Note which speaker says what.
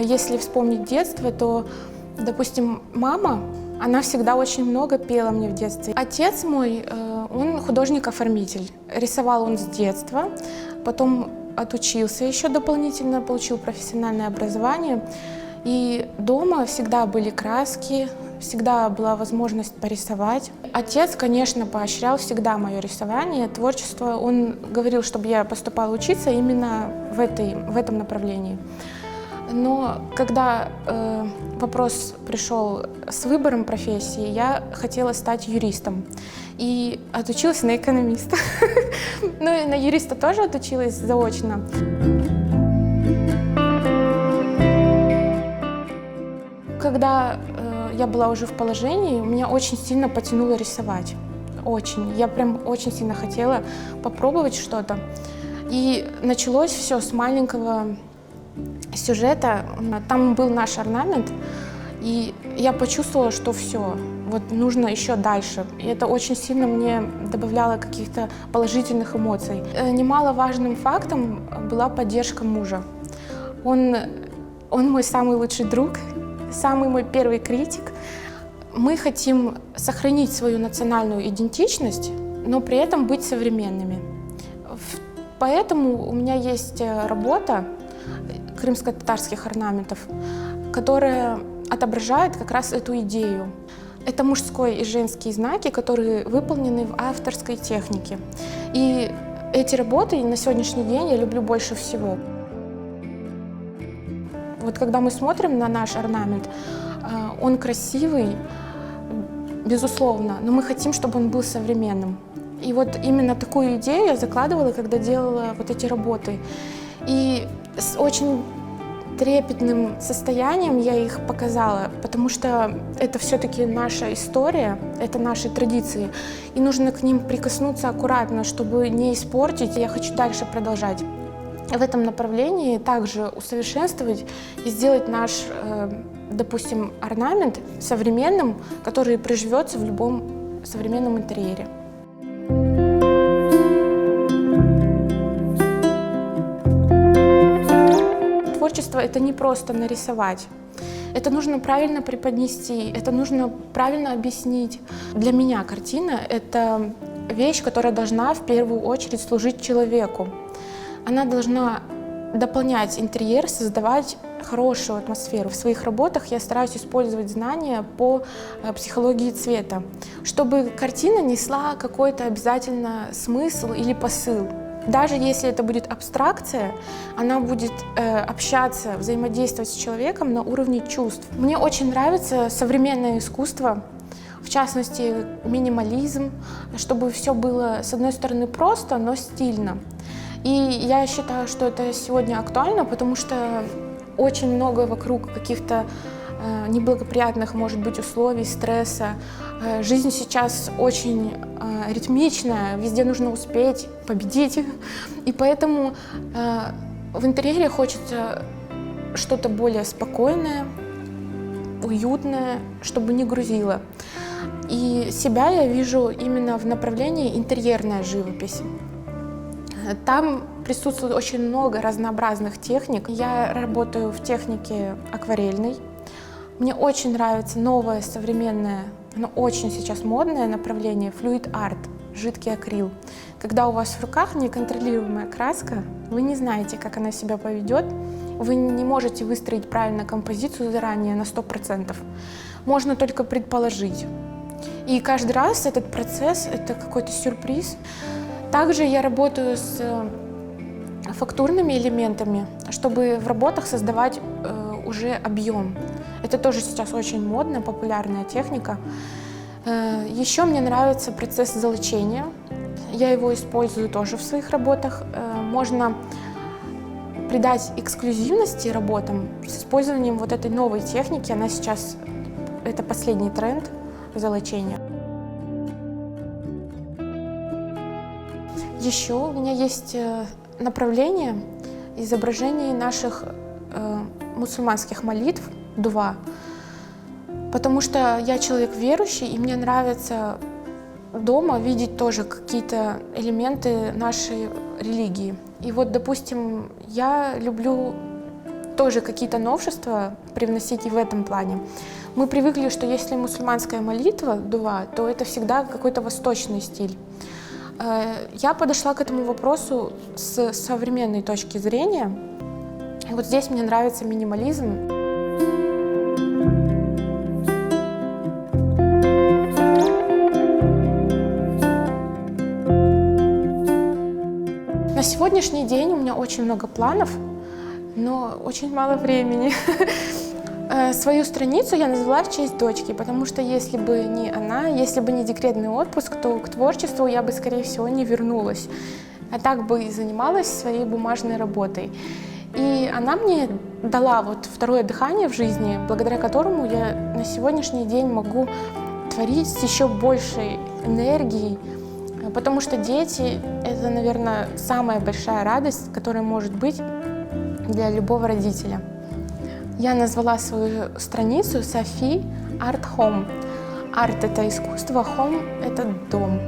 Speaker 1: Если вспомнить детство, то, допустим, мама, она всегда очень много пела мне в детстве. Отец мой, он художник-оформитель. Рисовал он с детства, потом отучился еще дополнительно, получил профессиональное образование. И дома всегда были краски, всегда была возможность порисовать. Отец, конечно, поощрял всегда мое рисование, творчество. Он говорил, чтобы я поступала учиться именно в этом направлении. Но когда вопрос пришел с выбором профессии, я хотела стать юристом и отучилась на экономиста. Ну и на юриста тоже отучилась заочно. Когда я была уже в положении, меня очень сильно потянуло рисовать. Очень. Я прям очень сильно хотела попробовать что-то. И началось все с маленького сюжета. Там был наш орнамент, и я почувствовала, что все, вот нужно еще дальше. И это очень сильно мне добавляло каких-то положительных эмоций. Немаловажным фактом была поддержка мужа. Он мой самый лучший друг, самый мой первый критик. Мы хотим сохранить свою национальную идентичность, но при этом быть современными. Поэтому у меня есть работа крымско-татарских орнаментов, которая отображает как раз эту идею. Это мужской и женские знаки, которые выполнены в авторской технике. И эти работы на сегодняшний день я люблю больше всего. Вот когда мы смотрим на наш орнамент, он красивый, безусловно, но мы хотим, чтобы он был современным. И вот именно такую идею я закладывала, когда делала вот эти работы. И с очень трепетным состоянием я их показала, потому что это все-таки наша история, это наши традиции, и нужно к ним прикоснуться аккуратно, чтобы не испортить. Я хочу дальше продолжать в этом направлении, также усовершенствовать и сделать наш, допустим, орнамент современным, который приживется в любом современном интерьере. Творчество — это не просто нарисовать. Это нужно правильно преподнести, это нужно правильно объяснить. Для меня картина — это вещь, которая должна в первую очередь служить человеку. Она должна дополнять интерьер, создавать хорошую атмосферу. В своих работах я стараюсь использовать знания по психологии цвета, чтобы картина несла какой-то обязательно смысл или посыл. Даже если это будет абстракция, она будет общаться, взаимодействовать с человеком на уровне чувств. Мне очень нравится современное искусство, в частности, минимализм, чтобы все было, с одной стороны, просто, но стильно. И я считаю, что это сегодня актуально, потому что очень много вокруг каких-то неблагоприятных, может быть, условий, стресса. Жизнь сейчас очень ритмичная, везде нужно успеть, победить. И поэтому в интерьере хочется что-то более спокойное, уютное, чтобы не грузило. И себя я вижу именно в направлении интерьерная живопись. Там присутствует очень много разнообразных техник. Я работаю в технике акварельной. Мне очень нравится новое, современное, но очень сейчас модное направление fluid art, жидкий акрил. Когда у вас в руках неконтролируемая краска, вы не знаете, как она себя поведет, вы не можете выстроить правильно композицию заранее на 100%. Можно только предположить. И каждый раз этот процесс — это какой-то сюрприз. Также я работаю с фактурными элементами, чтобы в работах создавать уже объем. Это тоже сейчас очень модная, популярная техника. Еще мне нравится процесс золочения. Я его использую тоже в своих работах. Можно придать эксклюзивности работам с использованием вот этой новой техники. Она сейчас, это последний тренд золочения. Еще у меня есть направление изображений наших мусульманских молитв, дуа, потому что я человек верующий, и мне нравится дома видеть тоже какие-то элементы нашей религии. И вот, допустим, я люблю тоже какие-то новшества привносить и в этом плане. Мы привыкли, что если мусульманская молитва, дуа, то это всегда какой-то восточный стиль. Я подошла к этому вопросу с современной точки зрения. И вот здесь мне нравится минимализм. На сегодняшний день у меня очень много планов, но очень мало времени. Свою страницу я назвала в честь дочки, потому что если бы не она, если бы не декретный отпуск, то к творчеству я бы, скорее всего, не вернулась. А так бы и занималась своей бумажной работой. И она мне дала вот второе дыхание в жизни, благодаря которому я на сегодняшний день могу творить с еще большей энергией, потому что дети — это, наверное, самая большая радость, которая может быть для любого родителя. Я назвала свою страницу Софи Арт Home. Арт — это искусство, home — это дом.